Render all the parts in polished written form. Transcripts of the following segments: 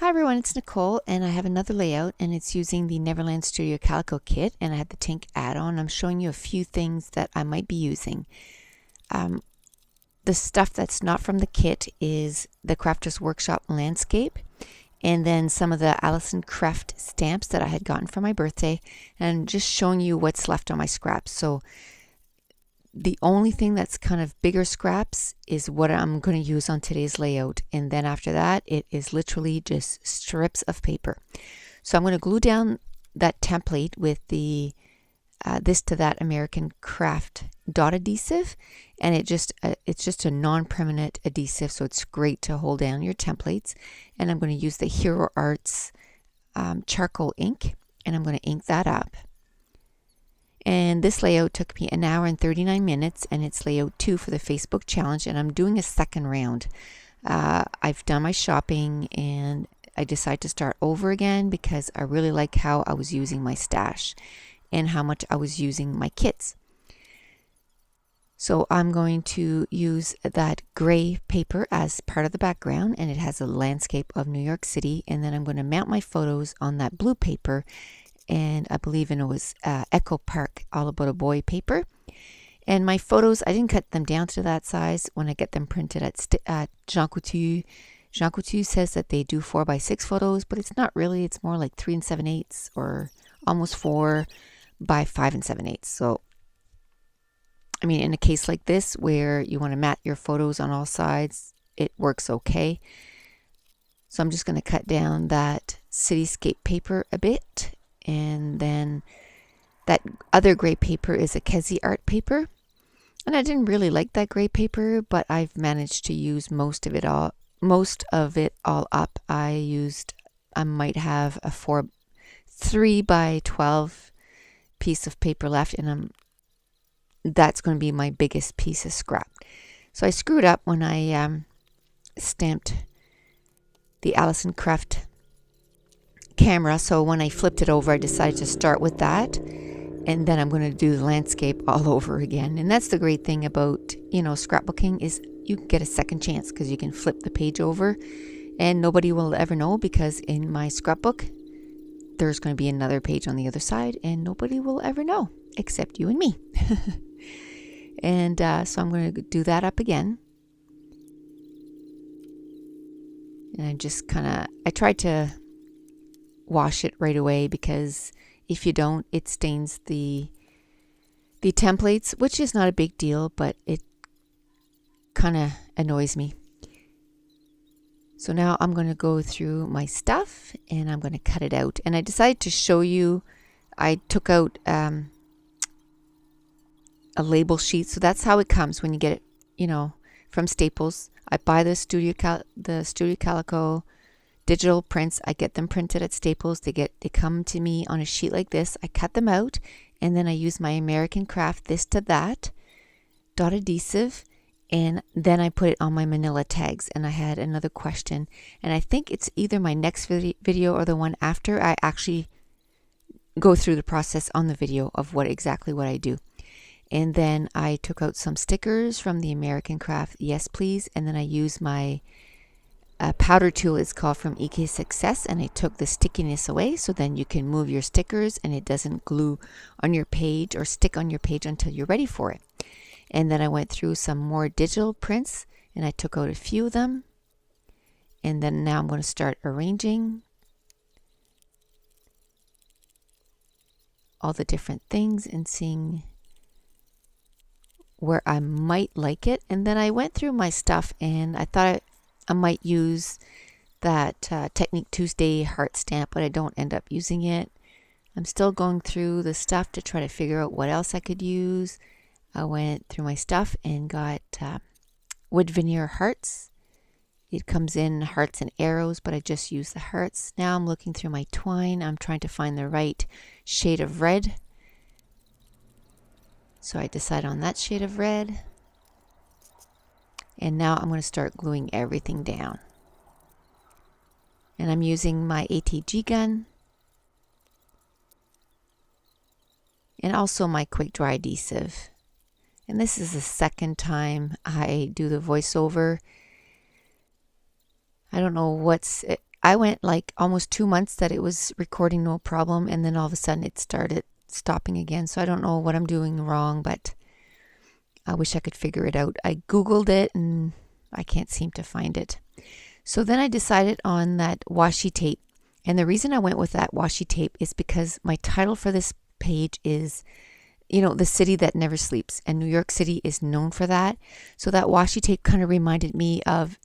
Hi everyone, it's Nicole and I have another layout and it's using the Neverland Studio Calico kit and I have the Tink add-on. I'm showing you a few things that I might be using. The stuff that's not from the kit is the Crafter's Workshop landscape and then some of the Alison Craft stamps that I had gotten for my birthday, and just showing you what's left on my scraps. So the only thing that's kind of bigger scraps is what I'm going to use on today's layout, and then after that it is literally just strips of paper. So I'm going to glue down that template with the This to That American Craft dot adhesive, and it's just a non-permanent adhesive, so it's great to hold down your templates. And I'm going to use the Hero Arts charcoal ink, and I'm going to ink that up. And this layout took me 1 hour and 39 minutes, and it's layout 2 for the Facebook challenge, and I'm doing a second round. I've done my shopping and I decided to start over again because I really like how I was using my stash and how much I was using my kits. So I'm going to use that gray paper as part of the background, and it has a landscape of New York City, and then I'm going to mount my photos on that blue paper, and I believe it was Echo Park All About a Boy paper. And my photos, I didn't cut them down to that size when I get them printed at Jean Coutu. Jean Coutu says that they do 4x6 photos, but it's not really. It's more like 3 7/8 or almost 4 by 5 7/8. So I mean, in a case like this where you want to mat your photos on all sides, it works okay. So I'm just going to cut down that cityscape paper a bit, and then that other gray paper is a Kezi art paper, and I didn't really like that gray paper, but I've managed to use most of it all up. I might have a 3 by 12 piece of paper left, and that's going to be my biggest piece of scrap. So I screwed up when I stamped the Alison Craft camera. So when I flipped it over, I decided to start with that, and then I'm going to do the landscape all over again. And that's the great thing about, scrapbooking, is you get a second chance because you can flip the page over and nobody will ever know, because in my scrapbook there's going to be another page on the other side and nobody will ever know except you and me. And so I'm going to do that up again. And I tried to wash it right away, because if you don't, it stains the templates, which is not a big deal, but it kind of annoys me. So now I'm going to go through my stuff and I'm going to cut it out. And I decided to show you, I took out a label sheet. So that's how it comes when you get it, from Staples. I buy the Studio Calico digital prints. I get them printed at Staples. They come to me on a sheet like this. I cut them out, and then I use my American Craft This to That dot adhesive, and then I put it on my manila tags. And I had another question, and I think it's either my next video or the one after. I actually go through the process on the video of exactly what I do. And then I took out some stickers from the American Craft Yes Please, and then I used my powder tool, it's called, from EK Success, and I took the stickiness away, so then you can move your stickers and it doesn't glue on your page or stick on your page until you're ready for it. And then I went through some more digital prints and I took out a few of them, and then now I'm going to start arranging all the different things and seeing where I might like it. And then I went through my stuff and I thought I might use that Technique Tuesday heart stamp, but I don't end up using it. I'm still going through the stuff to try to figure out what else I could use. I went through my stuff and got wood veneer hearts. It comes in hearts and arrows, but I just use the hearts. Now I'm looking through my twine. I'm trying to find the right shade of red. So I decide on that shade of red. And now I'm going to start gluing everything down. And I'm using my ATG gun. And also my quick dry adhesive. And this is the second time I do the voiceover. I don't know I went like almost 2 months that it was recording no problem, and then all of a sudden it started stopping again. So I don't know what I'm doing wrong, but I wish I could figure it out. I Googled it and I can't seem to find it. So then I decided on that washi tape. And the reason I went with that washi tape is because my title for this page is, the city that never sleeps. And New York City is known for that. So that washi tape kind of reminded me of,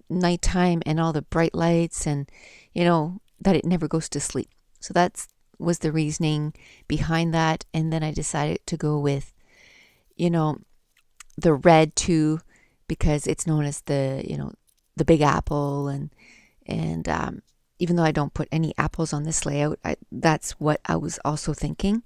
nighttime and all the bright lights and, that it never goes to sleep. So that was the reasoning behind that. And then I decided to go with, the red too, because it's known as the Big Apple, and even though I don't put any apples on this layout, that's what I was also thinking.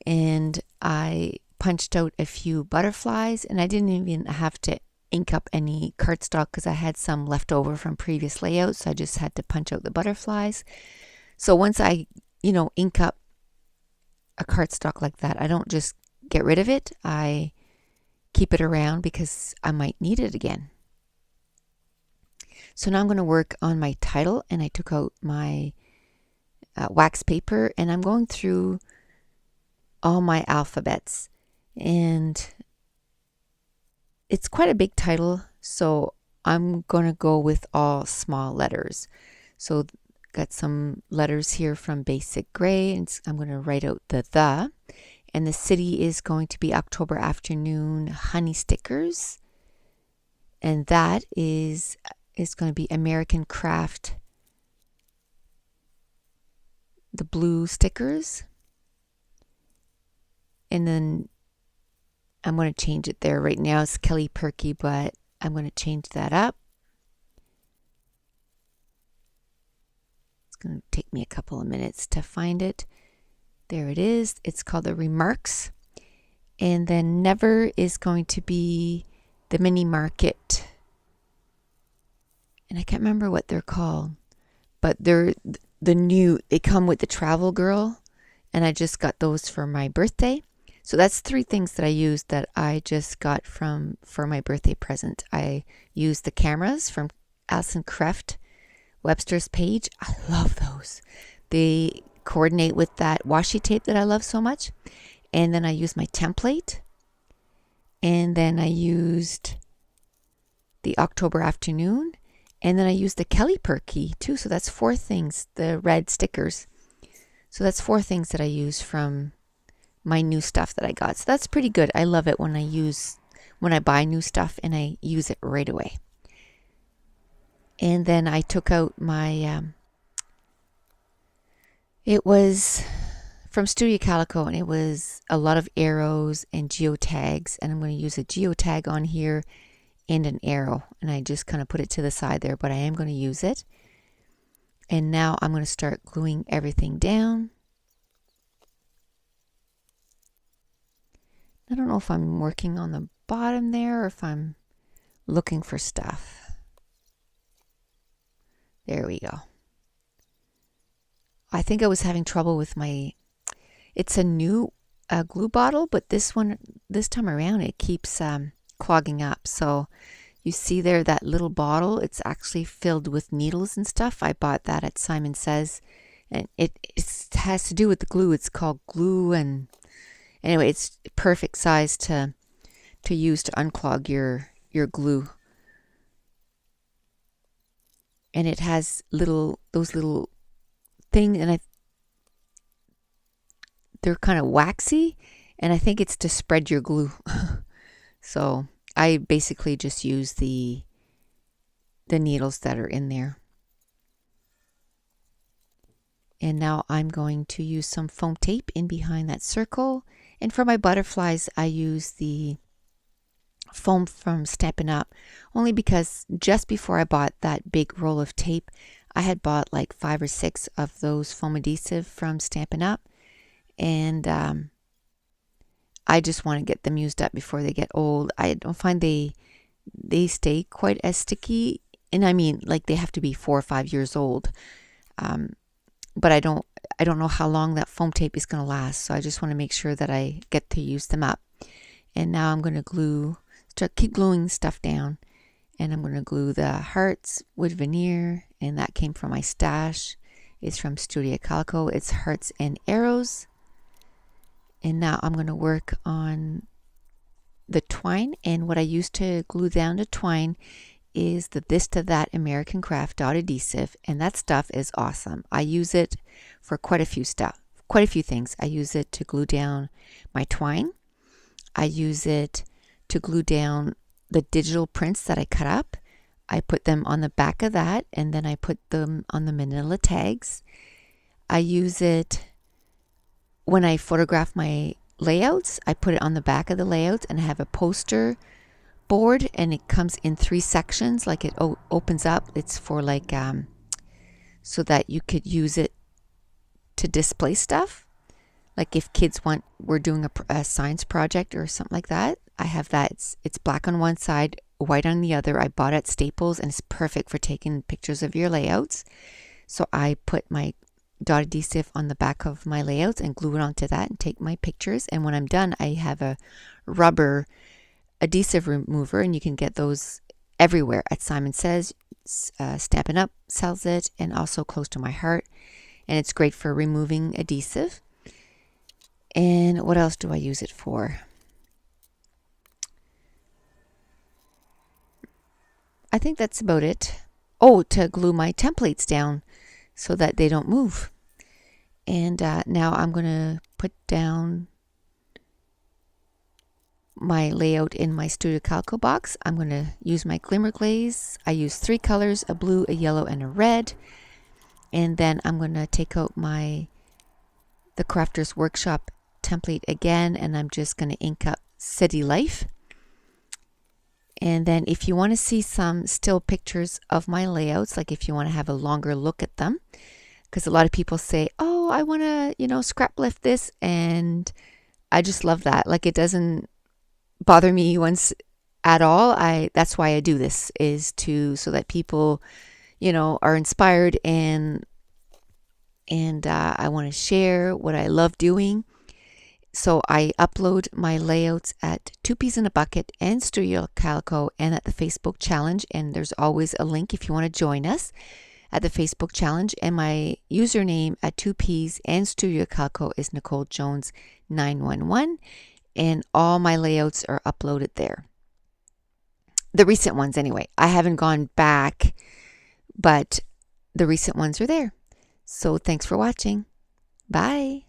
And I punched out a few butterflies, and I didn't even have to ink up any cardstock because I had some left over from previous layouts. So I just had to punch out the butterflies. So once I, ink up a cardstock like that, I don't just get rid of it. I keep it around because I might need it again. So now I'm going to work on my title, and I took out my wax paper, and I'm going through all my alphabets, and it's quite a big title, so I'm going to go with all small letters. So got some letters here from Basic Gray, and I'm going to write out the, and the city is going to be October Afternoon Honey Stickers, and that is going to be American Craft, the blue stickers. And then I'm going to change it there. Right now it's Kelly Perky, but I'm going to change that up. It's going to take me a couple of minutes to find it. There it is. It's called the Remarks. And then Never is going to be the Mini Market. And I can't remember what they're called, but they're they come with the Travel Girl, and I just got those for my birthday. So that's 3 things that I used that I just got for my birthday present. I used the cameras from Alison Kreft Webster's page. I love those. They coordinate with that washi tape that I love so much. And then I used my template, and then I used the October Afternoon. And then I used the Kelly Perky too. So that's 4 things, the red stickers. So that's 4 things that I use from my new stuff that I got. So that's pretty good. I love it when I buy new stuff and I use it right away. And then I took out my, it was from Studio Calico, and it was a lot of arrows and geotags. And I'm going to use a geotag on here and an arrow, and I just kind of put it to the side there, but I am going to use it. And now I'm going to start gluing everything down. I don't know if I'm working on the bottom there or if I'm looking for stuff. There we go. I think I was having trouble with it's a new glue bottle, but this time around it keeps clogging up. So you see there that little bottle, it's actually filled with needles and stuff. I bought that at Simon Says, and it has to do with the glue. It's called glue, and anyway, it's perfect size to use to unclog your glue. And it has those little things, and they're kind of waxy, and I think it's to spread your glue. So I basically just use the needles that are in there. And now I'm going to use some foam tape in behind that circle. And for my butterflies, I use the foam from Stampin' Up! Only because just before I bought that big roll of tape, I had bought like 5 or 6 of those foam adhesive from Stampin' Up! And I just want to get them used up before they get old. I don't find they stay quite as sticky. And I mean, like, they have to be 4 or 5 years old. But I don't know how long that foam tape is going to last. So I just want to make sure that I get to use them up. And now I'm going to keep gluing stuff down. And I'm going to glue the hearts wood veneer, and that came from my stash. It's from Studio Calico. It's hearts and arrows. And now I'm going to work on the twine, and what I use to glue down the twine is the This to That American Craft dot adhesive, and that stuff is awesome. I use it for quite a few things. I use it to glue down my twine. I use it to glue down the digital prints that I cut up. I put them on the back of that, and then I put them on the manila tags. I use it when I photograph my layouts. I put it on the back of the layouts, and I have a poster board, and it comes in 3 sections, like it opens up. It's for like so that you could use it to display stuff. Like if kids we're doing a science project or something like that, I have that. It's black on one side, white on the other. I bought it at Staples, and it's perfect for taking pictures of your layouts. So I put my dot adhesive on the back of my layouts and glue it onto that and take my pictures. And when I'm done, I have a rubber adhesive remover, and you can get those everywhere. At Simon Says, Stampin' Up sells it, and also Close to My Heart. And it's great for removing adhesive. And what else do I use it for? I think that's about it. Oh, to glue my templates down so that they don't move. And now I'm going to put down my layout in my Studio Calico box. I'm going to use my glimmer glaze. I use 3 colors, a blue, a yellow, and a red. And then I'm going to take out the Crafter's Workshop template again, and I'm just going to ink up City Life. And then if you want to see some still pictures of my layouts, like if you want to have a longer look at them, because a lot of people say, oh, I want to, scrap lift this, and I just love that. Like, it doesn't bother me once at all. That's why I do this, is so that people, are inspired, and I want to share what I love doing. So I upload my layouts at 2 Peas in a Bucket and Studio Calico and at the Facebook challenge. And there's always a link if you want to join us at the Facebook challenge. And my username at 2 Peas and Studio Calico is Nicole Jones 911. And all my layouts are uploaded there. The recent ones anyway. I haven't gone back, but the recent ones are there. So thanks for watching. Bye.